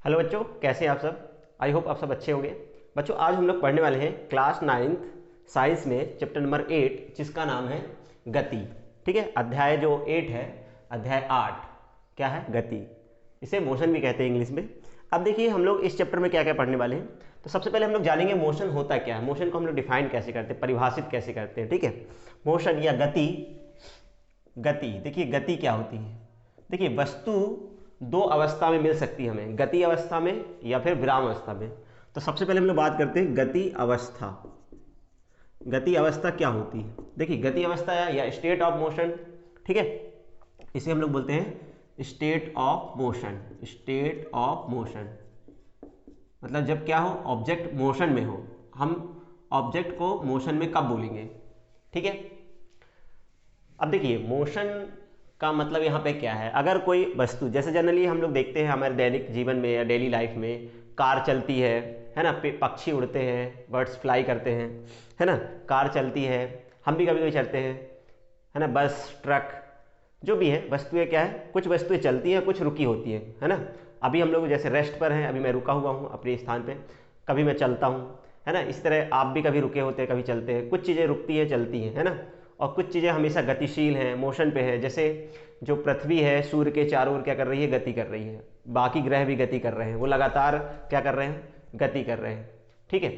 Hello बच्चों, कैसे हैं आप सब। आई होप आप सब अच्छे होंगे। बच्चों आज हम लोग पढ़ने वाले हैं क्लास 9th साइंस में चैप्टर नंबर 8 जिसका नाम है गति। ठीक है, अध्याय जो 8 है, अध्याय 8 क्या है? गति। इसे मोशन भी कहते हैं इंग्लिश में। अब देखिए हम लोग इस चैप्टर में क्या क्या पढ़ने वाले हैं। तो सबसे पहले हम लोग जानेंगे मोशन होता क्या है, मोशन को हम लोग डिफाइन कैसे करते हैं, परिभाषित कैसे करते हैं। ठीक है, मोशन या गति। गति देखिए, गति क्या होती है। देखिए वस्तु दो अवस्था में मिल सकती है हमें, गति अवस्था में या फिर विराम अवस्था में। तो सबसे पहले हम लोग बात करते हैं गति अवस्था। गति अवस्था क्या होती है? देखिए गति अवस्था या स्टेट ऑफ मोशन, ठीक है, इसे हम लोग बोलते हैं state of motion. State of motion मतलब जब क्या हो, ऑब्जेक्ट मोशन में हो। हम ऑब्जेक्ट को मोशन में कब बोलेंगे? ठीक है, अब देखिए मोशन का मतलब यहाँ पे क्या है। अगर कोई वस्तु, जैसे जनरली हम लोग देखते हैं हमारे दैनिक जीवन में या डेली लाइफ में, कार चलती है ना, पक्षी उड़ते हैं, बर्ड्स फ्लाई करते हैं, है ना, कार चलती है, हम भी कभी कभी चलते हैं, है ना, बस ट्रक जो भी है, वस्तुएं क्या है, कुछ वस्तुएं चलती हैं, कुछ रुकी होती है ना। अभी हम लोग जैसे रेस्ट पर हैं, अभी मैं रुका हुआ हूँ अपने स्थान पे, कभी मैं चलता हूँ, है ना। इस तरह आप भी कभी रुके होते हैं, कभी चलते हैं। कुछ चीज़ें रुकती हैं, चलती हैं, है ना, और कुछ चीज़ें हमेशा गतिशील हैं, मोशन पे है। जैसे जो पृथ्वी है, सूर्य के चारों ओर क्या कर रही है, गति कर रही है। बाकी ग्रह भी गति कर रहे हैं, वो लगातार क्या कर रहे हैं, गति कर रहे हैं। ठीक है,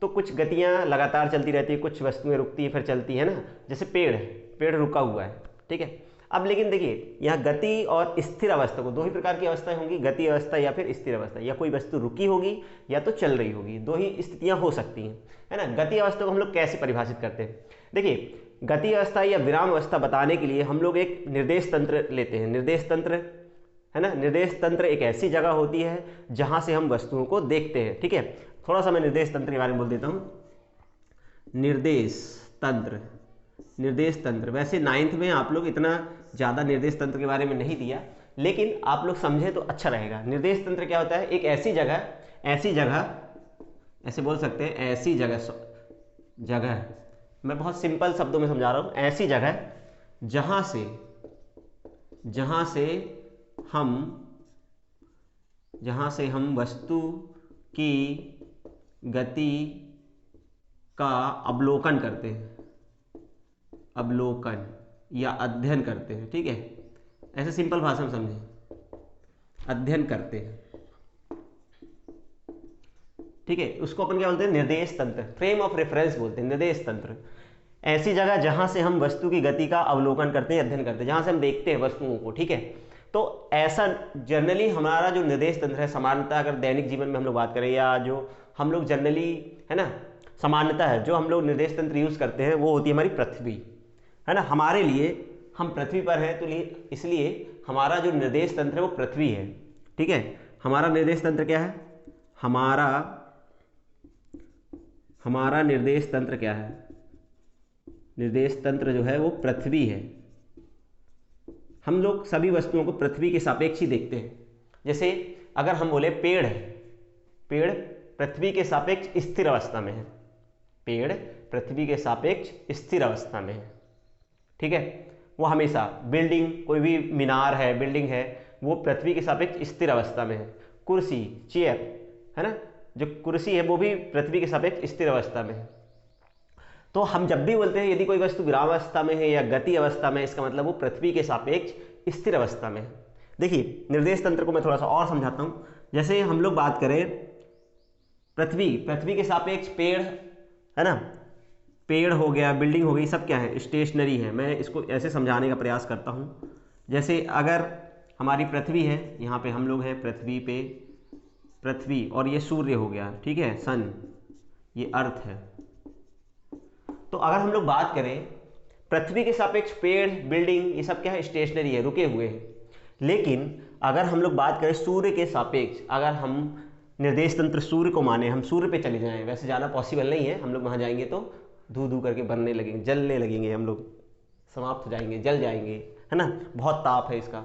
तो कुछ गतियाँ लगातार चलती रहती है, कुछ वस्तुएं रुकती है फिर चलती है ना। जैसे पेड़ है, पेड़ रुका हुआ है, ठीक है। अब लेकिन देखिए यहाँ गति और स्थिर अवस्था को, दो ही प्रकार की अवस्थाएं होंगी, गति अवस्था या फिर स्थिर अवस्था। या कोई वस्तु रुकी होगी या तो चल रही होगी, दो ही स्थितियां हो सकती हैं, है ना। गति अवस्था को हम लोग कैसे परिभाषित करते हैं? देखिए गति अवस्था या विराम अवस्था बताने के लिए हम लोग एक निर्देश तंत्र लेते हैं। निर्देश तंत्र, है ना, निर्देश तंत्र एक ऐसी जगह होती है जहां से हम वस्तुओं को देखते हैं। ठीक है, थोड़ा सा मैं निर्देश तंत्र के बारे में बोल देता हूं। निर्देश तंत्र, निर्देश तंत्र, वैसे 9th में आप लोग इतना ज़्यादा निर्देश तंत्र के बारे में नहीं दिया, लेकिन आप लोग समझे तो अच्छा रहेगा। निर्देश तंत्र क्या होता है? एक ऐसी जगह, ऐसी जगह, ऐसे बोल सकते हैं, ऐसी जगह, जगह मैं बहुत सिंपल शब्दों में समझा रहा हूँ, ऐसी जगह जहाँ से हम वस्तु की गति का अवलोकन करते हैं, अवलोकन या अध्ययन करते हैं। ठीक है, ऐसे सिंपल भाषा में समझें, अध्ययन करते हैं। ठीक है, उसको अपन क्या बोलते हैं? निर्देश तंत्र, फ्रेम ऑफ रेफरेंस बोलते हैं, निर्देश तंत्र। ऐसी जगह जहां से हम वस्तु की गति का अवलोकन करते हैं, अध्ययन करते हैं, जहां से हम देखते हैं वस्तुओं को। ठीक है, तो ऐसा जनरली हमारा जो निर्देश तंत्र है, सामान्यतः अगर दैनिक जीवन में हम लोग बात करें, या जो हम लोग जनरली, है ना, सामान्यतः है जो हम लोग निर्देश तंत्र यूज करते हैं, वो होती है हमारी पृथ्वी, है ना। हमारे लिए, हम पृथ्वी पर हैं तो इसलिए हमारा जो निर्देश तंत्र है वो पृथ्वी है। ठीक है, हमारा निर्देश तंत्र क्या है? हमारा निर्देश तंत्र क्या है? निर्देश तंत्र जो है वो पृथ्वी है। हम लोग सभी वस्तुओं को पृथ्वी के सापेक्ष ही देखते हैं। जैसे अगर हम बोले पेड़ है, पेड़ पृथ्वी के सापेक्ष स्थिर अवस्था में है, पेड़ पृथ्वी के सापेक्ष स्थिर अवस्था में है। ठीक है, वो हमेशा, बिल्डिंग, कोई भी मीनार है, बिल्डिंग है, वो पृथ्वी के सापेक्ष स्थिर अवस्था में है। कुर्सी, चेयर, है ना, जो कुर्सी है वो भी पृथ्वी के सापेक्ष स्थिर अवस्था में है। तो हम जब भी बोलते हैं यदि कोई वस्तु विराम अवस्था में है या गति अवस्था में, इसका मतलब वो पृथ्वी के सापेक्ष स्थिर अवस्था में है। देखिए निर्देश तंत्र को मैं थोड़ा सा और समझाता हूं। जैसे हम लोग बात करें पृथ्वी के सापेक्ष पेड़, है ना, पेड़ हो गया, बिल्डिंग हो गई, सब क्या है? स्टेशनरी है। मैं इसको ऐसे समझाने का प्रयास करता हूं। जैसे अगर हमारी पृथ्वी है, यहाँ पे हम लोग हैं पृथ्वी पे, पृथ्वी और ये सूर्य हो गया, ठीक है, सन, ये अर्थ है। तो अगर हम लोग बात करें पृथ्वी के सापेक्ष पेड़, बिल्डिंग, ये सब क्या है? स्टेशनरी है, रुके हुए हैं। लेकिन अगर हम लोग बात करें सूर्य के सापेक्ष, अगर हम निर्देश तंत्र सूर्य को माने, हम सूर्य पे चले जाएं, वैसे जाना पॉसिबल नहीं है, हम लोग वहां जाएंगे तो धू धू करके बनने लगेंगे, जलने लगेंगे, हम लोग समाप्त हो जाएंगे, जल जाएंगे, है ना, बहुत ताप है इसका।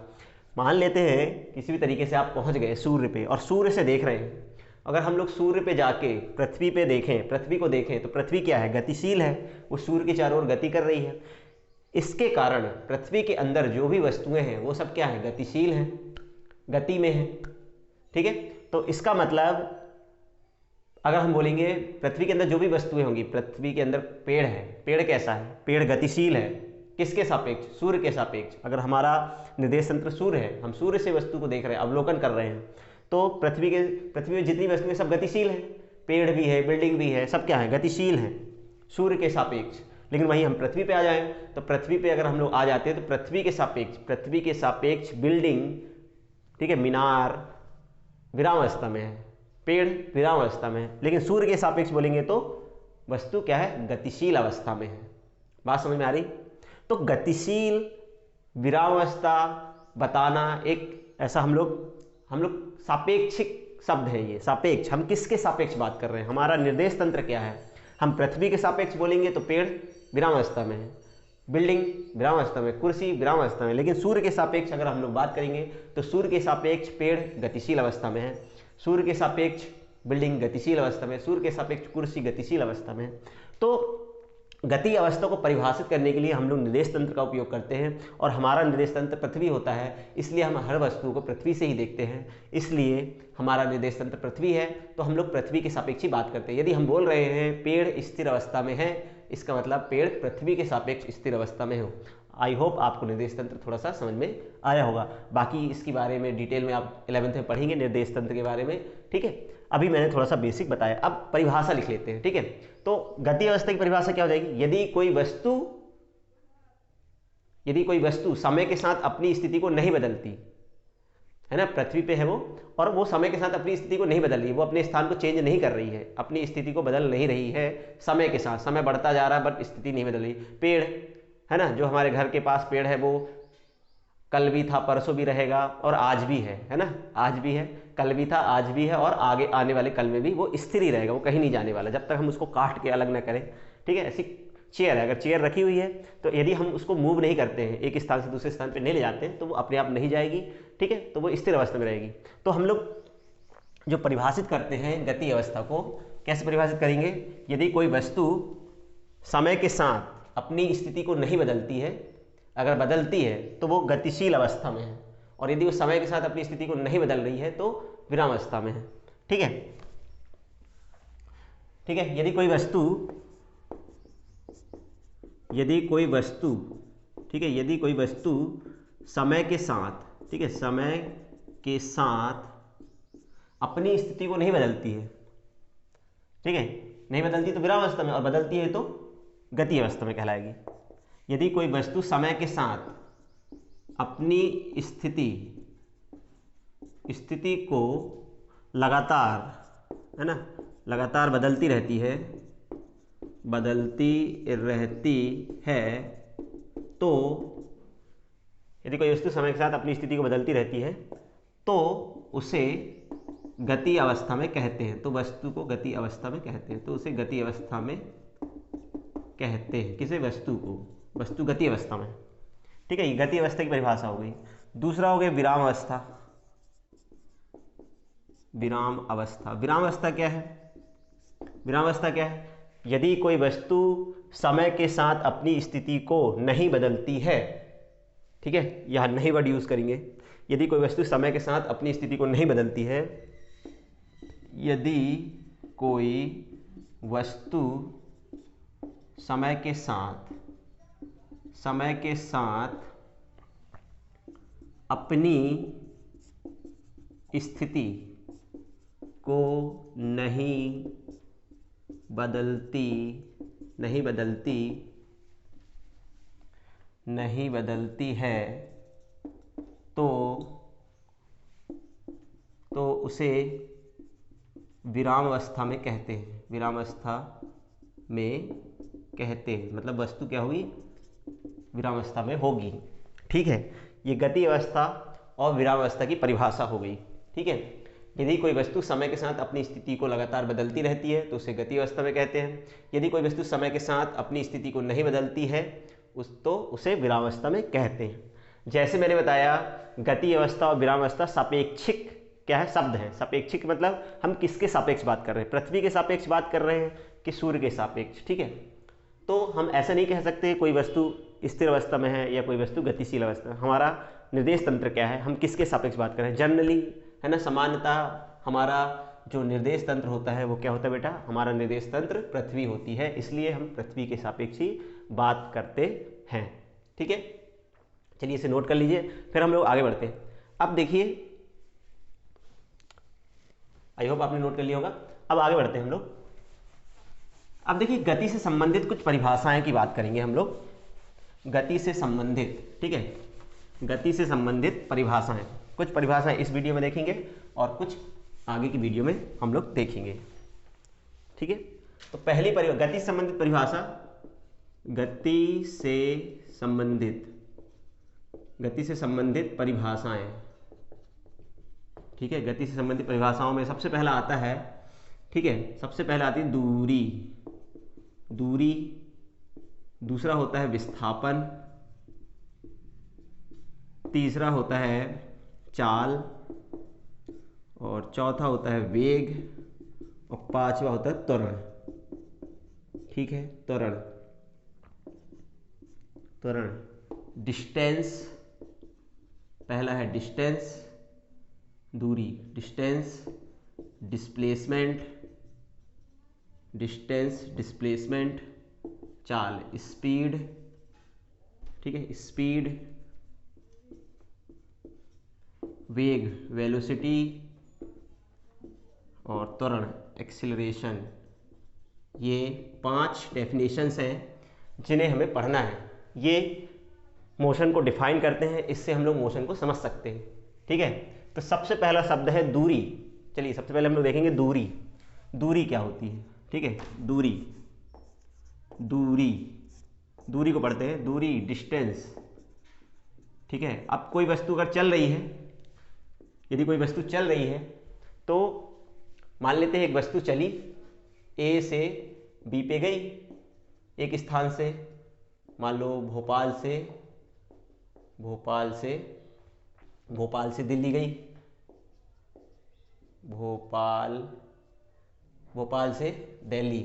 मान लेते हैं किसी भी तरीके से आप पहुंच गए सूर्य पे और सूर्य से देख रहे हैं। अगर हम लोग सूर्य पे जाके पृथ्वी पे देखें, पृथ्वी को देखें, तो पृथ्वी क्या है? गतिशील है, वो सूर्य के चारों ओर गति कर रही है। इसके कारण पृथ्वी के अंदर जो भी वस्तुएं हैं वो सब क्या है? गतिशील हैं, गति में है। ठीक है, तो इसका मतलब अगर हम बोलेंगे पृथ्वी के अंदर जो भी वस्तुएं होंगी, पृथ्वी के अंदर पेड़ है, पेड़ कैसा है, पेड़ गतिशील है, किसके सापेक्ष, सूर्य के सापेक्ष। अगर हमारा निर्देश तंत्र सूर्य है, हम सूर्य से वस्तु को देख रहे हैं, अवलोकन कर रहे हैं, तो पृथ्वी में जितनी वस्तुएं सब गतिशील हैं, पेड़ भी है, बिल्डिंग भी है, सब क्या है, गतिशील हैं सूर्य के सापेक्ष। लेकिन वहीं हम पृथ्वी पे आ जाएं तो पृथ्वी पे अगर हम लोग आ जाते हैं तो पृथ्वी के सापेक्ष बिल्डिंग, ठीक है, मीनार विरामावस्था में है, पेड़ विरामावस्था में है, लेकिन सूर्य के सापेक्ष बोलेंगे तो वस्तु क्या है, गतिशील अवस्था में है। बात समझ में आ रही? तो गतिशील विरामावस्था बताना एक ऐसा हम लोग सापेक्षिक शब्द है, ये सापेक्ष। हम किसके सापेक्ष बात कर रहे हैं, हमारा निर्देश तंत्र क्या है। हम पृथ्वी के सापेक्ष बोलेंगे तो पेड़ विरामावस्था में है, बिल्डिंग विरामावस्था में, कुर्सी विरामावस्था में। लेकिन सूर्य के सापेक्ष अगर हम लोग बात करेंगे तो सूर्य के सापेक्ष पेड़ गतिशील अवस्था में है, सूर्य के सापेक्ष बिल्डिंग गतिशील अवस्था में, सूर्य के सापेक्ष कुर्सी गतिशील अवस्था में। तो गति अवस्था को परिभाषित करने के लिए हम लोग निर्देश तंत्र का उपयोग करते हैं, और हमारा निर्देश तंत्र पृथ्वी होता है, इसलिए हम हर वस्तु को पृथ्वी से ही देखते हैं। इसलिए हमारा निर्देश तंत्र पृथ्वी है, तो हम लोग पृथ्वी के सापेक्ष ही बात करते हैं। यदि हम बोल रहे हैं पेड़ स्थिर अवस्था में है, इसका मतलब पेड़ पृथ्वी के सापेक्ष स्थिर अवस्था में हो। आई होप आपको निर्देश तंत्र थोड़ा सा समझ में आया होगा। बाकी इसके बारे में डिटेल में आप 11th में पढ़ेंगे निर्देश तंत्र के बारे में, ठीक है। अभी मैंने थोड़ा सा बेसिक बताया, अब परिभाषा लिख लेते हैं, ठीक है। तो गति अवस्था की परिभाषा क्या हो जाएगी, यदि कोई वस्तु समय के साथ अपनी स्थिति को नहीं बदलती है ना, पृथ्वी पे है वो, और वो समय के साथ अपनी स्थिति को नहीं बदल रही है, वो अपने स्थान को चेंज नहीं कर रही है, अपनी स्थिति को बदल नहीं रही है समय के साथ, समय बढ़ता जा रहा है बट स्थिति नहीं बदल रही। पेड़ है ना, जो हमारे घर के पास पेड़ है वो कल भी था, परसों भी रहेगा और आज भी है ना, आज भी है, कल भी था, आज भी है और आगे आने वाले कल में भी वो स्थिर ही रहेगा, वो कहीं नहीं जाने वाला जब तक हम उसको काट के अलग ना करें, ठीक है। ऐसी चेयर है, अगर चेयर रखी हुई है तो यदि हम उसको मूव नहीं करते हैं, एक स्थान से दूसरे स्थान पे नहीं ले जाते हैं, तो वो अपने आप नहीं जाएगी, ठीक है, तो वो स्थिर अवस्था में रहेगी। तो हम लोग जो परिभाषित करते हैं गति अवस्था को, कैसे परिभाषित करेंगे, यदि कोई वस्तु समय के साथ अपनी स्थिति को नहीं बदलती है, अगर बदलती है तो वो गतिशील अवस्था में है, और यदि वो समय के साथ अपनी स्थिति को नहीं बदल रही है तो विरामावस्था में है, ठीक है, ठीक है। यदि कोई वस्तु ठीक है, यदि कोई वस्तु समय के साथ, ठीक है, समय के साथ अपनी स्थिति को नहीं बदलती है, ठीक है, नहीं बदलती तो विरामावस्था में, और बदलती है तो गति अवस्था में कहलाएगी। यदि कोई वस्तु समय के साथ अपनी स्थिति को लगातार, है ना, लगातार बदलती रहती है, तो यदि कोई वस्तु समय के साथ अपनी स्थिति को बदलती रहती है तो उसे गति अवस्था में कहते हैं, तो वस्तु को गति अवस्था में कहते हैं, तो उसे गति अवस्था में कहते हैं। किसे, वस्तु को, वस्तु गति अवस्था में, ठीक है। ये गति अवस्था की परिभाषा हो गई। दूसरा हो गया विराम अवस्था। विराम अवस्था क्या है, विराम अवस्था क्या है, यदि कोई वस्तु समय के साथ अपनी स्थिति को नहीं बदलती है, ठीक है, यह नहीं वर्ड यूज करेंगे, यदि कोई वस्तु समय के साथ अपनी स्थिति को नहीं बदलती है, यदि कोई वस्तु समय के साथ अपनी स्थिति को नहीं बदलती है तो उसे विराम अवस्था में कहते हैं, विराम अवस्था में कहते हैं, मतलब वस्तु क्या हुई, विराम अवस्था में होगी, ठीक है। ये गति अवस्था और विराम अवस्था की परिभाषा हो गई, ठीक है। यदि कोई वस्तु समय के साथ अपनी स्थिति को लगातार बदलती रहती है तो उसे गति अवस्था में कहते हैं। यदि कोई वस्तु समय के साथ अपनी स्थिति को नहीं बदलती है तो उसे विराम अवस्था में कहते हैं। जैसे मैंने बताया, गति अवस्था और विराम अवस्था सापेक्षिक क्या है, शब्द है। सापेक्षिक मतलब हम किसके सापेक्ष बात कर रहे हैं, पृथ्वी के सापेक्ष बात कर रहे हैं कि सूर्य के सापेक्ष, ठीक है। तो हम ऐसा नहीं कह सकते कोई वस्तु स्थिर अवस्था में है या कोई वस्तु गतिशील अवस्था में। हमारा निर्देश तंत्र क्या है, हम किसके सापेक्ष बात कर रहे हैं, जनरली, है ना, सामान्यता हमारा जो निर्देश तंत्र होता है वो क्या होता है बेटा, हमारा निर्देश तंत्र पृथ्वी होती है, इसलिए हम पृथ्वी के सापेक्ष ही बात करते हैं। ठीक है, चलिए इसे नोट कर लीजिए, फिर हम लोग आगे बढ़ते हैं। अब देखिए, आई होप आपने नोट कर लिया होगा। अब आगे बढ़ते हैं हम लोग। अब देखिए, गति से संबंधित कुछ परिभाषाएं की बात करेंगे हम लोग, गति से संबंधित। ठीक है, गति से संबंधित परिभाषाएं, कुछ परिभाषाएं इस वीडियो में देखेंगे और कुछ आगे की वीडियो में हम लोग देखेंगे। ठीक है, तो पहली गति से संबंधित परिभाषा, गति से संबंधित परिभाषाएं। ठीक है, गति से संबंधित परिभाषाओं में सबसे पहला आता है, ठीक है, सबसे पहला आती है दूरी, दूसरा होता है विस्थापन, तीसरा होता है चाल, और चौथा होता है वेग, और पांचवा होता है त्वरण। ठीक है, त्वरण, डिस्टेंस, पहला है डिस्टेंस, दूरी, डिस्टेंस, डिस्प्लेसमेंट, चाल, स्पीड। ठीक है, स्पीड, वेग, वेलोसिटी, और त्वरण, एक्सीलरेशन। ये 5 डेफिनेशंस हैं जिन्हें हमें पढ़ना है। ये मोशन को डिफाइन करते हैं, इससे हम लोग मोशन को समझ सकते हैं। ठीक है, तो सबसे पहला शब्द है दूरी। चलिए सबसे पहले हम लोग देखेंगे दूरी क्या होती है। ठीक है, दूरी को पढ़ते हैं। दूरी, डिस्टेंस। ठीक है, अब कोई वस्तु अगर चल रही है, यदि कोई वस्तु चल रही है तो मान लेते हैं एक वस्तु चली, ए से बी पे गई, एक स्थान से, मान लो भोपाल से दिल्ली गई, भोपाल से दिल्ली।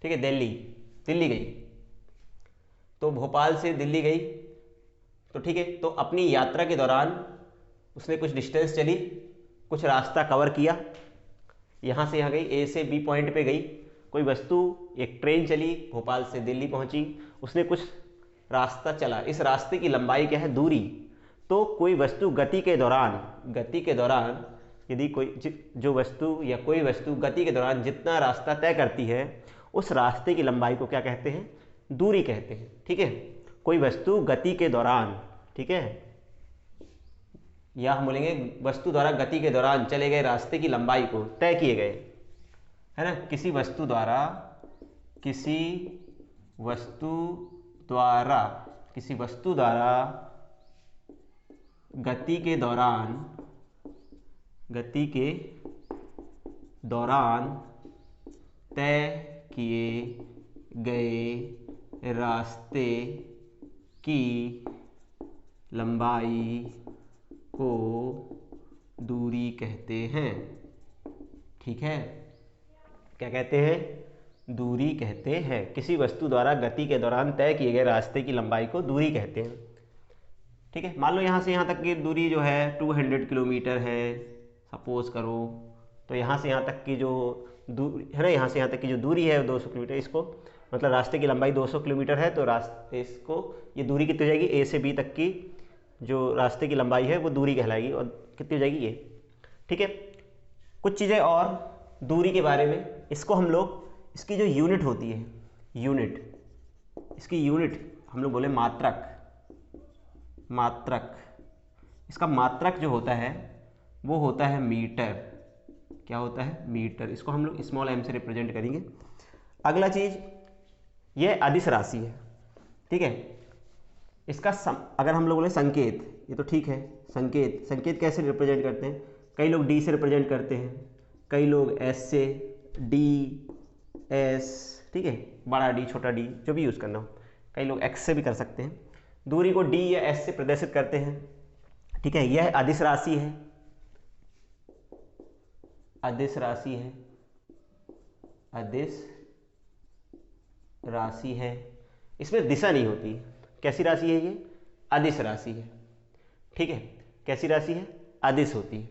ठीक है, दिल्ली गई, तो भोपाल से दिल्ली गई, तो ठीक है, तो अपनी यात्रा के दौरान उसने कुछ डिस्टेंस चली, कुछ रास्ता कवर किया, यहाँ से यहाँ गई, ए से बी पॉइंट पे गई। कोई वस्तु, एक ट्रेन चली, भोपाल से दिल्ली पहुँची, उसने कुछ रास्ता चला, इस रास्ते की लंबाई क्या है, दूरी। तो कोई वस्तु गति के दौरान यदि जो वस्तु या कोई वस्तु गति के दौरान जितना रास्ता तय करती है, उस रास्ते की लंबाई को क्या कहते हैं, दूरी कहते हैं। ठीक है, कोई वस्तु गति के दौरान, ठीक है, या हम बोलेंगे वस्तु द्वारा गति के दौरान चले गए रास्ते की लंबाई को तय किए गए, है ना, किसी वस्तु द्वारा गति के दौरान तय किए गए रास्ते की लंबाई को दूरी कहते हैं। ठीक है, क्या कहते हैं, दूरी कहते हैं। किसी वस्तु द्वारा गति के दौरान तय किए गए रास्ते की लंबाई को दूरी कहते हैं। ठीक है, मान लो यहाँ से यहाँ तक की दूरी जो है 200 किलोमीटर है, सपोज करो, तो यहाँ से यहाँ तक की जो दूरी है ना, यहाँ से यहाँ तक की जो दूरी है 200 किलोमीटर, इसको मतलब रास्ते की लंबाई 200 किलोमीटर है, तो रास्ते इसको ये दूरी कितनी हो जाएगी, ए से बी तक की जो रास्ते की लंबाई है वो दूरी कहलाएगी, और कितनी हो जाएगी ये। ठीक है, कुछ चीज़ें और दूरी के बारे में, इसको हम लोग, इसकी जो यूनिट होती है, इसकी यूनिट हम लोग बोले मात्रक। इसका मात्रक जो होता है वो होता है मीटर। क्या होता है, मीटर। इसको हम लोग स्मॉल m से रिप्रेजेंट करेंगे। अगला चीज, यह अदिश राशि है। ठीक है, इसका अगर हम लोग बोले संकेत, ये तो ठीक है, संकेत कैसे रिप्रेजेंट करते हैं, कई लोग डी से रिप्रेजेंट करते हैं, कई लोग एस से, डी एस, ठीक है, बड़ा डी छोटा डी जो भी यूज़ करना हो, कई लोग एक्स से भी कर सकते हैं। दूरी को डी या एस से प्रदर्शित करते हैं। ठीक है, यह अदिश राशि है, अदिश राशि है। इसमें दिशा नहीं होती। कैसी राशि है ये, अदिश राशि है। ठीक है, कैसी राशि है, अदिश होती है।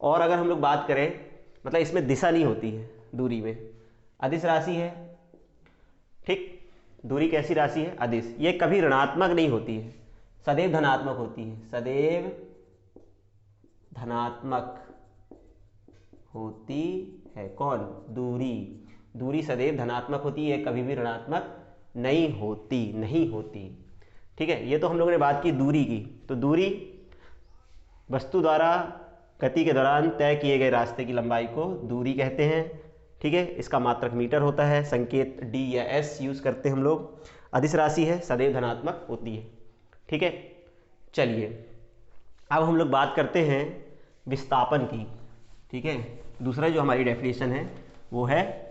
और अगर हम लोग बात करें मतलब इसमें दिशा नहीं होती है दूरी में, अदिश राशि है, ठीक। दूरी कैसी राशि है, अदिश। ये कभी ऋणात्मक नहीं होती है, सदैव धनात्मक होती है, सदैव धनात्मक होती है। कौन, दूरी। दूरी सदैव धनात्मक होती है, कभी भी ऋणात्मक नहीं होती। ठीक है, ये तो हम लोगों ने बात की दूरी की। तो दूरी वस्तु द्वारा गति के दौरान तय किए गए रास्ते की लंबाई को दूरी कहते हैं। ठीक है, इसका मात्रक मीटर होता है, संकेत डी या एस यूज करते हैं हम लोग। अदिश राशि है, सदैव धनात्मक होती है। ठीक है, चलिए अब हम लोग बात करते हैं विस्थापन की। ठीक है, दूसरा जो हमारी डेफिनेशन है वो है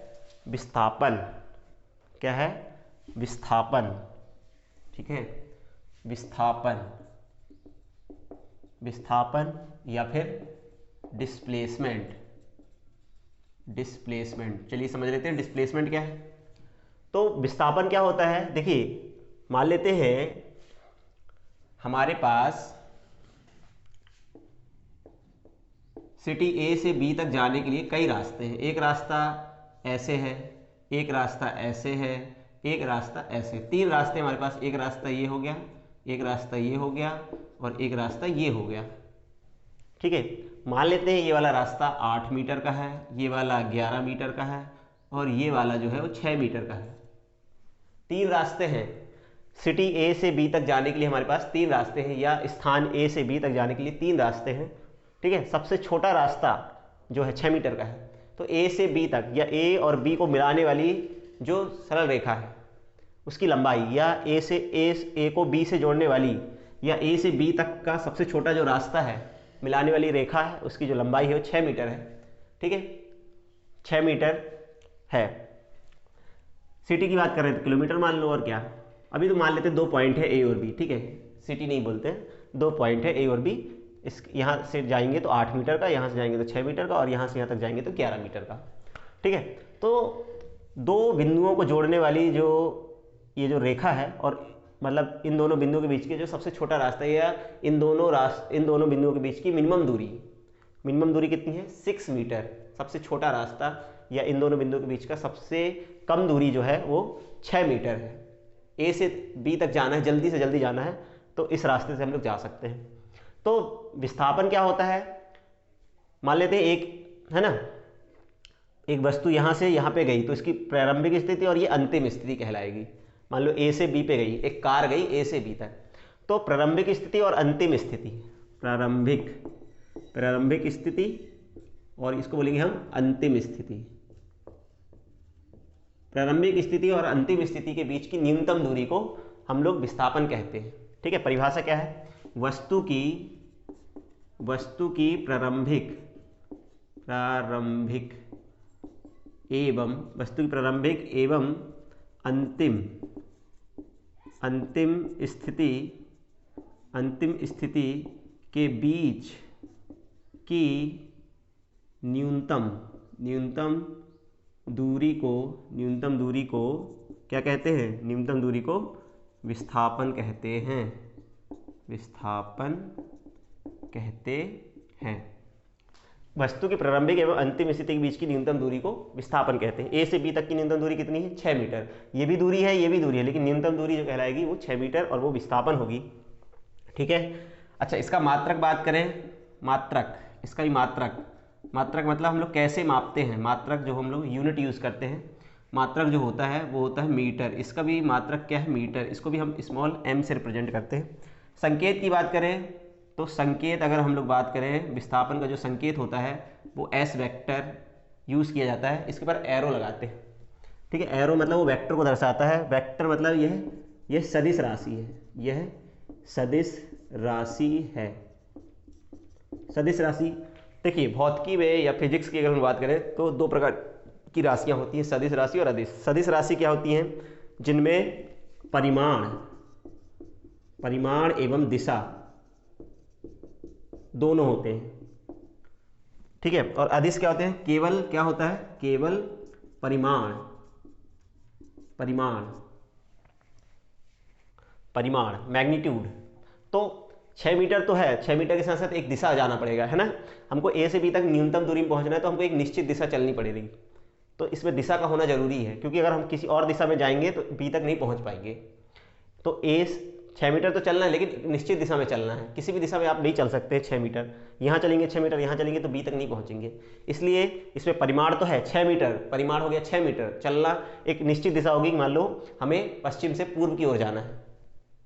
विस्थापन। क्या है, विस्थापन। ठीक है, विस्थापन या फिर डिस्प्लेसमेंट। चलिए समझ लेते हैं डिस्प्लेसमेंट क्या है। तो विस्थापन क्या होता है, देखिए मान लेते हैं हमारे पास सिटी ए से बी तक जाने के लिए कई रास्ते हैं। एक रास्ता ऐसे है, एक रास्ता ऐसे है, एक रास्ता ऐसे, तीन रास्ते हमारे पास। एक रास्ता ये हो गया, एक रास्ता ये हो गया और एक रास्ता ये हो गया। ठीक है, मान लेते हैं ये वाला रास्ता 8 मीटर का है, ये वाला 11 मीटर का है और ये वाला जो है वो 6 मीटर का है। तीन रास्ते हैं, सिटी ए से बी तक जाने के लिए हमारे पास तीन रास्ते हैं, या स्थान ए से बी तक जाने के लिए तीन रास्ते हैं। ठीक है, सबसे छोटा रास्ता जो है 6 मीटर का है। तो ए से बी तक या ए और बी को मिलाने वाली जो सरल रेखा है उसकी लंबाई, या ए को बी से जोड़ने वाली या ए से बी तक का सबसे छोटा जो रास्ता है मिलाने वाली रेखा है, उसकी जो लंबाई है वो 6 मीटर है। ठीक है, 6 मीटर है। सिटी की बात कर रहे हैं तो किलोमीटर मान लो, और क्या। अभी तो मान लेते हैं 2 पॉइंट है ए और बी। ठीक है, सिटी नहीं बोलते हैं, 2 पॉइंट है ए और बी। इस यहाँ से जाएंगे तो 8 मीटर का, यहाँ से जाएंगे तो 6 मीटर का और यहाँ से यहाँ तक जाएंगे तो 11 मीटर का। ठीक है, तो दो बिंदुओं को जोड़ने वाली जो ये जो रेखा है, और मतलब इन दोनों बिंदुओं के बीच के जो सबसे छोटा रास्ता है, या इन दोनों बिंदुओं के बीच की मिनिमम दूरी कितनी है, 6 मीटर। सबसे छोटा रास्ता या इन दोनों बिंदुओं के बीच का सबसे कम दूरी जो है वो 6 मीटर है। ए से बी तक जाना है, जल्दी से जल्दी जाना है, तो इस रास्ते से हम लोग जा सकते हैं। तो विस्थापन क्या होता है, मान लेते हैं एक है ना, एक वस्तु यहाँ से यहाँ पे गई तो इसकी प्रारंभिक स्थिति और ये अंतिम स्थिति कहलाएगी। मान लो ए से बी पे गई, एक कार गई ए से बी तक, तो प्रारंभिक स्थिति और अंतिम स्थिति, प्रारंभिक स्थिति और इसको बोलेंगे हम अंतिम स्थिति। प्रारंभिक स्थिति और अंतिम स्थिति के बीच की न्यूनतम दूरी को हम लोग विस्थापन कहते हैं। ठीक है, परिभाषा क्या है, वस्तु की प्रारंभिक एवं अंतिम स्थिति के बीच की न्यूनतम दूरी को क्या कहते हैं, न्यूनतम दूरी को विस्थापन कहते हैं। वस्तु की प्रारंभिक एवं अंतिम स्थिति के बीच की न्यूनतम दूरी को विस्थापन कहते हैं। ए से बी तक की न्यूनतम दूरी कितनी है, 6 मीटर। ये भी दूरी है, लेकिन न्यूनतम दूरी जो कहलाएगी वो 6 मीटर और वो विस्थापन होगी। ठीक है, अच्छा इसका मात्रक बात करें, इसका भी मात्रक मतलब हम लोग कैसे मापते हैं, मात्रक जो हम लोग यूनिट यूज़ करते हैं, मात्रक जो होता है वो होता है मीटर। इसका भी मात्रक क्या है, मीटर। इसको भी हम स्मॉल m से रिप्रेजेंट करते हैं। संकेत की बात करें तो संकेत, अगर हम लोग बात करें विस्थापन का जो संकेत होता है वो S वेक्टर यूज़ किया जाता है। इसके ऊपर एरो लगाते हैं। ठीक है, एरो मतलब वो वेक्टर को दर्शाता है। वेक्टर मतलब यह सदिश राशि है, यह सदिश राशि। देखिए भौतिकी में या फिजिक्स की अगर हम बात करें तो 2 प्रकार की राशियां होती हैं, सदिश राशि और अदिश। सदिश राशि क्या होती हैं, जिनमें परिमाण एवं दिशा दोनों होते हैं। ठीक है, और अदिश क्या होते हैं, केवल क्या होता है, केवल परिमाण मैग्नीट्यूड। तो 6 मीटर तो है, 6 मीटर के साथ साथ एक दिशा जाना पड़ेगा, है ना। हमको ए से बी तक न्यूनतम दूरी में पहुंचना है तो हमको एक निश्चित दिशा चलनी पड़ेगी। तो इसमें दिशा का होना जरूरी है, क्योंकि अगर हम किसी और दिशा में जाएंगे तो बी तक नहीं पहुंच पाएंगे। तो ए 6 मीटर तो चलना है, लेकिन निश्चित दिशा में चलना है। किसी भी दिशा में आप नहीं चल सकते 6 मीटर, यहाँ चलेंगे 6 मीटर, यहाँ चलेंगे तो बी तक नहीं पहुँचेंगे। इसलिए इसमें परिमाण तो है 6 मीटर, परिमाण हो गया 6 मीटर। चलना एक निश्चित दिशा होगी, मान लो हमें पश्चिम से पूर्व की ओर जाना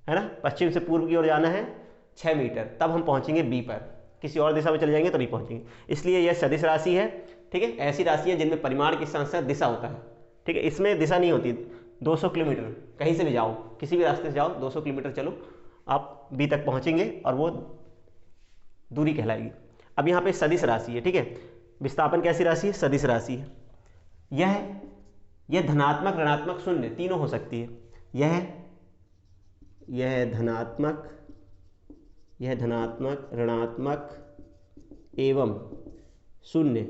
है ना, पश्चिम से पूर्व की ओर जाना है 6 मीटर, तब हम पहुँचेंगे बी पर। किसी और दिशा में चले जाएंगे तो नहीं पहुँचेंगे। इसलिए यह सदिश राशि है, ठीक है। ऐसी राशि है जिनमें परिमाण के साथ साथ दिशा होता है, ठीक है। इसमें दिशा नहीं होती। 200 किलोमीटर कहीं से भी जाओ, किसी भी रास्ते से जाओ, 200 किलोमीटर चलो, आप बी तक पहुंचेंगे और वो दूरी कहलाएगी। अब यहाँ पे सदिश राशि है, ठीक है। विस्थापन कैसी राशि है? सदिश राशि है। यह धनात्मक, ऋणात्मक, शून्य तीनों हो सकती है। यह धनात्मक, ऋणात्मक एवं शून्य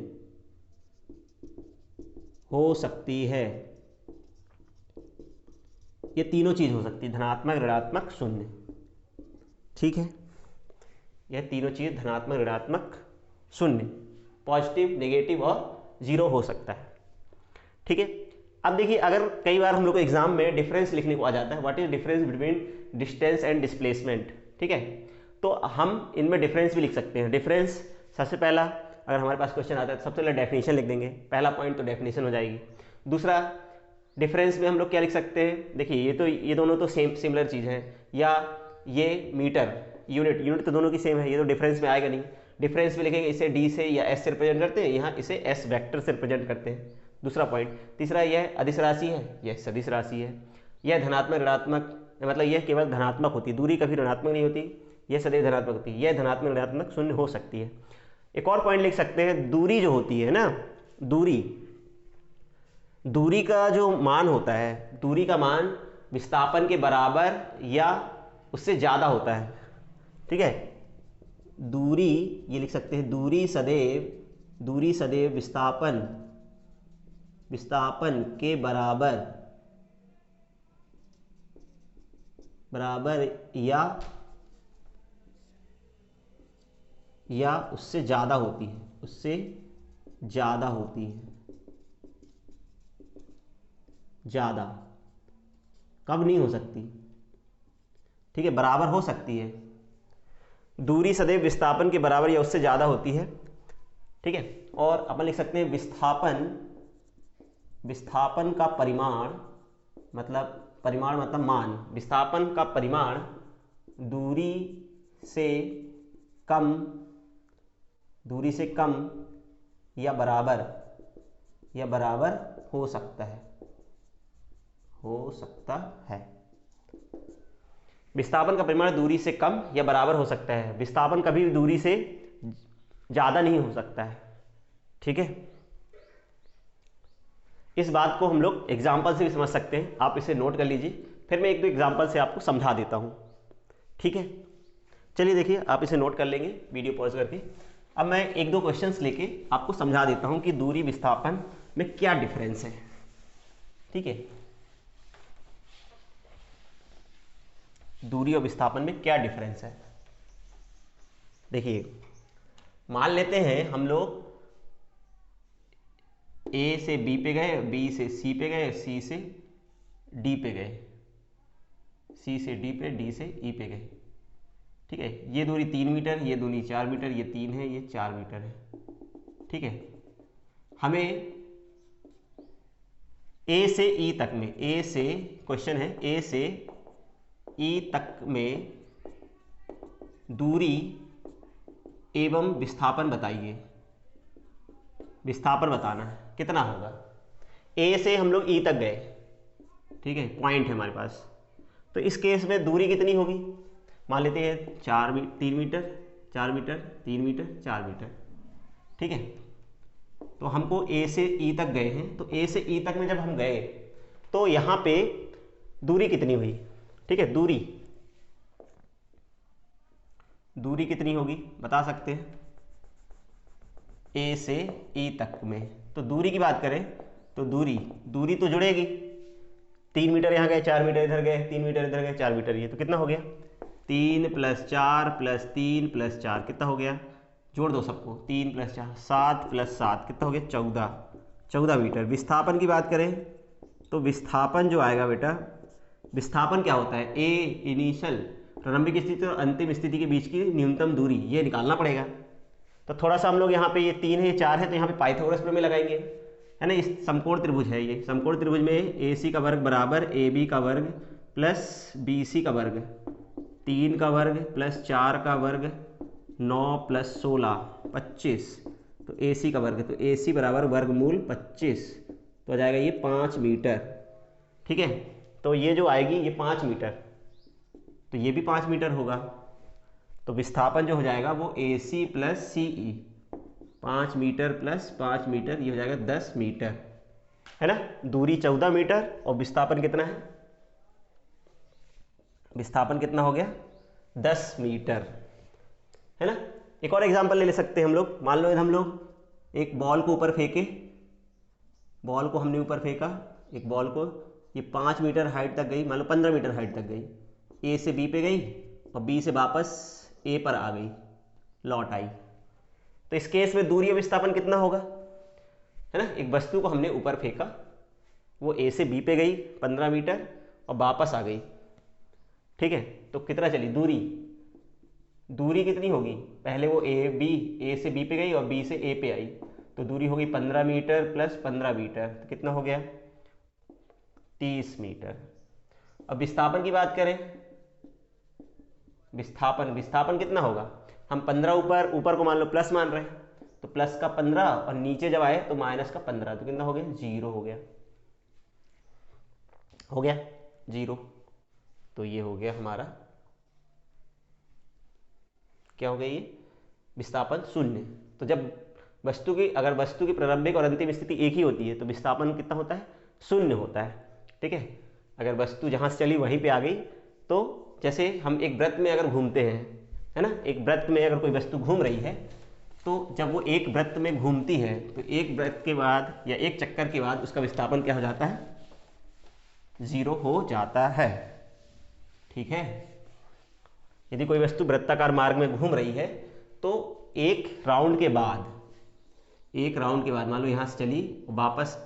हो सकती है। ये तीनों चीज हो सकती है, धनात्मक, ऋणात्मक, शून्य, ठीक है। यह तीनों चीज धनात्मक, ऋणात्मक, शून्य, पॉजिटिव, नेगेटिव और जीरो हो सकता है, ठीक है। अब देखिए, अगर कई बार हम लोग को एग्जाम में डिफरेंस लिखने को आ जाता है, what is difference between distance and displacement, ठीक है। तो हम इनमें डिफरेंस भी लिख सकते हैं। डिफरेंस सबसे पहला, अगर हमारे पास क्वेश्चन आता है तो सबसे पहले डेफिनेशन लिख देंगे, पहला पॉइंट तो डेफिनेशन हो जाएगी। दूसरा, डिफरेंस में हम लोग क्या लिख सकते हैं? देखिए, ये दोनों तो सिमिलर चीज़ हैं, या ये मीटर, यूनिट तो दोनों की सेम है, ये तो डिफरेंस में आएगा नहीं। डिफरेंस में लिखेंगे इसे डी से या एस से रिप्रेजेंट करते हैं, यहाँ इसे एस वेक्टर से रिप्रेजेंट करते हैं, दूसरा पॉइंट। तीसरा, यह अदिश राशि है, यह सदिश राशि है। यह धनात्मक, ऋणात्मक, मतलब यह केवल धनात्मक होती है, दूरी कभी ऋणात्मक नहीं होती, यह सदैव धनात्मक होती है। यह धनात्मक, ऋणात्मक, शून्य हो सकती है। एक और पॉइंट लिख सकते हैं, दूरी जो होती है ना, दूरी का जो मान होता है, दूरी का मान विस्थापन के बराबर या उससे ज़्यादा होता है, ठीक है। दूरी, ये लिख सकते हैं, दूरी सदैव विस्थापन के बराबर या उससे ज़्यादा होती है, ज़्यादा कब नहीं हो सकती, ठीक है, बराबर हो सकती है। दूरी सदैव विस्थापन के बराबर या उससे ज़्यादा होती है, ठीक है। और अपन लिख सकते हैं विस्थापन का परिमाण, मतलब मान, विस्थापन का परिमाण दूरी से कम या बराबर हो सकता है। विस्थापन का परिमाण दूरी से कम या बराबर हो सकता है। विस्थापन कभी भी दूरी से ज़्यादा नहीं हो सकता है, ठीक है। इस बात को हम लोग एग्जाम्पल से भी समझ सकते हैं, आप इसे नोट कर लीजिए, फिर मैं एक दो एग्जाम्पल से आपको समझा देता हूँ, ठीक है। चलिए देखिए, आप इसे नोट कर लेंगे वीडियो पॉज करके। अब मैं एक दो क्वेश्चंस लेके आपको समझा देता हूँ कि दूरी विस्थापन में क्या डिफरेंस है, ठीक है। दूरी और विस्थापन में क्या डिफरेंस है, देखिए। मान लेते हैं हम लोग ए से बी पे गए, बी से सी पे गए, सी से डी पे गए, सी से डी पे, डी से ई पे गए, ठीक है। ये दूरी 3 मीटर, ये दूरी 4 मीटर, ये 3 है, ये 4 मीटर है, ठीक है। हमें ए से ई तक में, क्वेश्चन है ए से ई तक में दूरी एवं विस्थापन बताइए। विस्थापन बताना है, कितना होगा। ए से हम लोग ई तक गए, ठीक है, पॉइंट है हमारे पास। तो इस केस में दूरी कितनी होगी, मान लेते हैं 3 मीटर, 4 मीटर, 3 मीटर, 4 मीटर, ठीक है। तो हमको ए से ई तक गए हैं, तो ए से ई तक में जब हम गए तो यहाँ पे दूरी कितनी हुई, ठीक है। दूरी कितनी होगी बता सकते हैं, ए से ई तक में। तो दूरी की बात करें तो दूरी तो जुड़ेगी, 3 मीटर यहाँ गए, 4 मीटर इधर गए, 3 मीटर इधर गए, 4 मीटर ये, तो कितना हो गया 3 + 4 + 3 + 4 कितना हो गया, जोड़ दो सबको, 3 + 4 7 + 7 कितना हो गया, 14 मीटर। विस्थापन की बात करें तो विस्थापन जो आएगा बेटा, विस्थापन क्या होता है, ए इनिशियल प्रारंभिक स्थिति और अंतिम स्थिति के बीच की न्यूनतम दूरी, ये निकालना पड़ेगा। तो थोड़ा सा हम लोग यहाँ पे ये 3 है ये 4 है तो यहाँ पे पाइथागोरस प्रमेय लगाएंगे, है ना। इस समकोण त्रिभुज है, ये समकोण त्रिभुज में ए सी का वर्ग बराबर ए बी का वर्ग प्लस बी सी का वर्ग, 3 का वर्ग प्लस 4 का वर्ग 9 + 16 25, तो ए सी का वर्ग, तो ए सी बराबर वर्गमूल 25, तो आ जाएगा ये 5 मीटर। ठीक है, तो ये जो आएगी ये 5 मीटर, तो ये भी 5 मीटर होगा। तो विस्थापन जो हो जाएगा वो ए सी प्लस सी ई, 5 मीटर प्लस 5 मीटर, ये हो जाएगा 10 मीटर, है ना। दूरी 14 मीटर और विस्थापन कितना है, विस्थापन कितना हो गया, 10 मीटर, है ना। एक और एग्जांपल ले सकते हैं हम लोग। मान लो हम लोग एक बॉल को ऊपर फेंके, बॉल को हमने ऊपर फेंका, एक बॉल को, ये 5 मीटर हाइट तक गई, मान लो 15 मीटर हाइट तक गई, ए से बी पे गई और बी से वापस ए पर आ गई, लौट आई। तो इस केस में दूरी और विस्थापन कितना होगा, है ना। एक वस्तु को हमने ऊपर फेंका, वो ए से बी पे गई 15 मीटर और वापस आ गई, ठीक है। तो कितना चली दूरी, दूरी कितनी होगी, पहले वो ए से बी पे गई और बी से ए पे आई, तो दूरी होगी 15 मीटर प्लस 15 मीटर, तो कितना हो गया, 30 मीटर। अब विस्थापन की बात करें, विस्थापन कितना होगा, हम 15 ऊपर को मान लो प्लस मान रहे हैं, तो प्लस का 15 और नीचे जब आए तो माइनस का 15, तो कितना हो गया, 0 हो गया 0। तो ये हो गया हमारा, क्या हो गया, ये विस्थापन 0। तो जब अगर वस्तु की प्रारंभिक और अंतिम स्थिति एक ही होती है तो विस्थापन कितना होता है, 0 होता है, ठीक है। अगर वस्तु जहां से चली वहीं पे आ गई, तो जैसे हम एक वृत्त में अगर घूमते हैं, है ना, एक वृत्त में अगर कोई वस्तु घूम रही है, तो जब वो एक वृत्त में घूमती है तो एक वृत्त के बाद या एक चक्कर के बाद उसका विस्थापन क्या हो जाता है, 0 हो जाता है, ठीक है। यदि कोई वस्तु वृत्ताकार मार्ग में घूम रही है तो एक राउंड के बाद मान लो यहां से चली वापस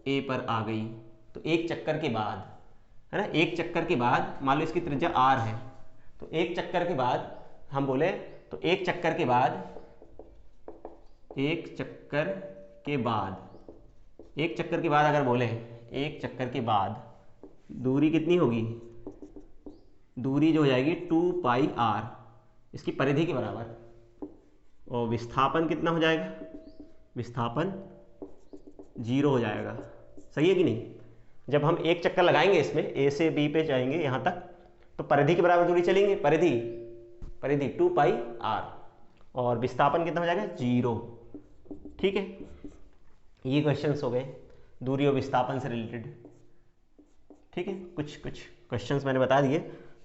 ए पर आ गई, तो एक चक्कर के बाद, है ना, एक चक्कर के बाद मान लो इसकी त्रिज्या r है, तो एक चक्कर के बाद हम बोले तो एक चक्कर के बाद अगर बोले एक चक्कर के बाद दूरी कितनी होगी, दूरी जो हो जाएगी 2πr, इसकी परिधि के बराबर, और विस्थापन कितना हो जाएगा, विस्थापन 0 हो जाएगा, सही है कि नहीं। जब हम एक चक्कर लगाएंगे इसमें ए से बी पे जाएंगे यहाँ तक, तो परिधि के बराबर दूरी चलेंगे, परिधि 2πr, और विस्थापन कितना हो जाएगा, 0, ठीक है। ये क्वेश्चंस हो गए दूरी और विस्थापन से रिलेटेड, ठीक है। कुछ क्वेश्चंस मैंने बता दिए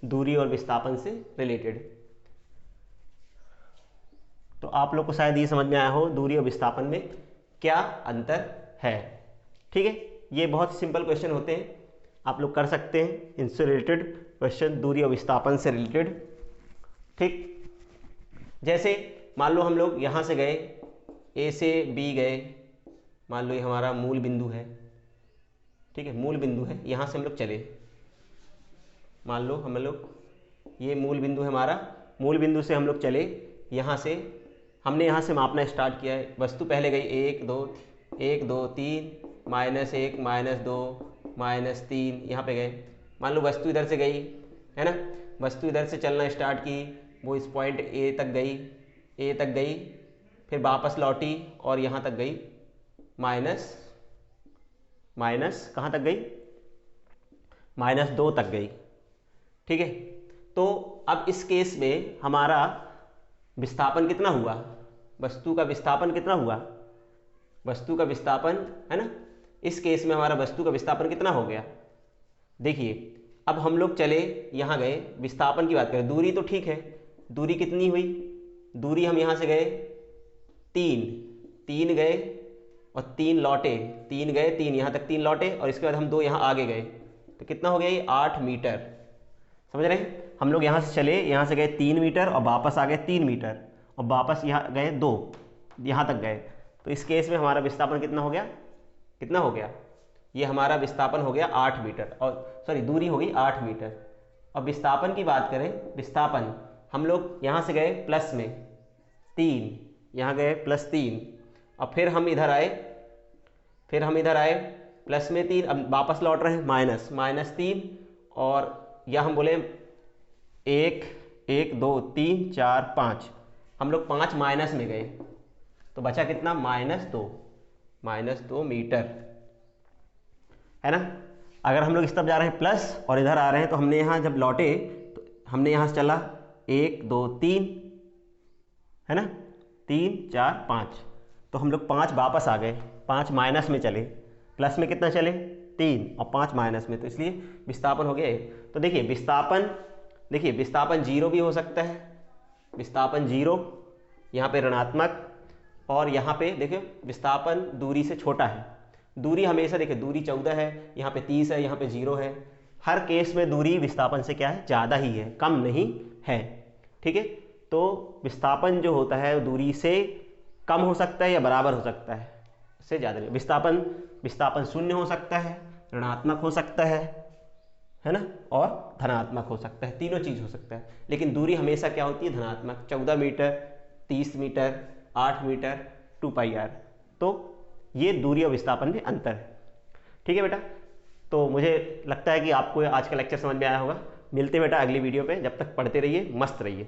दूरी और विस्थापन से रिलेटेड। तो आप लोग को शायद ये समझ में आया हो दूरी और विस्थापन में क्या अंतर है, ठीक है। ये बहुत सिंपल क्वेश्चन होते हैं, आप लोग कर सकते हैं इनसे रिलेटेड क्वेश्चन, दूरी और विस्थापन से रिलेटेड, ठीक। जैसे मान लो हम लोग यहाँ से गए, ए से बी गए, मान लो ये हमारा मूल बिंदु है, ठीक है, मूल बिंदु है, यहाँ से हम लोग चले, मान लो हम लोग ये मूल बिंदु है हमारा, मूल बिंदु से हम लोग चले, यहाँ से हमने यहाँ से मापना स्टार्ट किया है, वस्तु पहले गई 1 2 3 -1 -2 -3, यहाँ पे गए, मान लो वस्तु इधर से गई, है ना, वस्तु इधर से चलना स्टार्ट की, वो इस पॉइंट ए तक गई, फिर वापस लौटी और यहाँ तक गई, माइनस कहाँ तक गई, -2 तक गई, ठीक है। तो अब इस केस में हमारा विस्थापन कितना हुआ, वस्तु का विस्थापन कितना हुआ, वस्तु का विस्थापन, है ना, इस केस में हमारा वस्तु का विस्थापन कितना हो गया, देखिए। अब हम लोग चले यहाँ गए, विस्थापन की बात करें, दूरी तो ठीक है, दूरी कितनी हुई, दूरी हम यहाँ से गए 3 गए और 3 लौटे, 3 गए 3 यहाँ तक 3 लौटे, और इसके बाद हम 2 यहाँ आगे गए, तो कितना हो गया ये 8 मीटर, समझ रहे हैं। हम लोग यहाँ से चले, यहाँ से गए 3 मीटर और वापस आ गए 3 मीटर और वापस यहाँ गए 2, यहाँ तक गए। तो इस केस में हमारा विस्थापन कितना हो गया, कितना हो गया, ये हमारा विस्थापन हो गया 8 मीटर, और सॉरी दूरी हो गई 8 मीटर। अब विस्थापन की बात करें, विस्थापन हम लोग यहाँ से गए प्लस में 3, यहाँ गए +3 और फिर हम इधर आए प्लस में 3, अब वापस लौट रहे हैं -3 और या हम बोले 1 1 2 3 4 5, हम लोग 5 माइनस में गए तो बचा कितना, -2 मीटर, है ना। अगर हम लोग इस तरफ जा रहे हैं प्लस और इधर आ रहे हैं तो हमने यहाँ जब लौटे तो हमने यहाँ से चला 1 2 3, है ना, 3 4 5, तो हम लोग 5 वापस आ गए, 5 माइनस में चले, प्लस में कितना चले 3 और 5 माइनस में, तो इसलिए विस्थापन हो गया। तो देखिए विस्थापन 0 भी हो सकता है, विस्थापन 0 यहाँ पे ऋणात्मक, और यहाँ पे देखिए विस्थापन दूरी से छोटा है। दूरी हमेशा देखिए, दूरी 14 है, यहाँ पे 30 है, यहाँ पे 0 है। हर केस में दूरी विस्थापन से क्या है, ज़्यादा ही है, कम नहीं है, ठीक है। तो विस्थापन जो होता है दूरी से कम हो सकता है या बराबर हो सकता है, इससे ज़्यादा नहीं। विस्थापन 0 हो सकता है, ऋणात्मक हो सकता है ना, और धनात्मक हो सकता है, तीनों चीज़ हो सकता है। लेकिन दूरी हमेशा क्या होती है, धनात्मक। 14 मीटर, 30 मीटर, 8 मीटर, 2πr। तो ये दूरी और विस्थापन में अंतर है, ठीक है बेटा। तो मुझे लगता है कि आपको आज का लेक्चर समझ में आया होगा। मिलते हैं बेटा अगली वीडियो पे, जब तक पढ़ते रहिए, मस्त रहिए।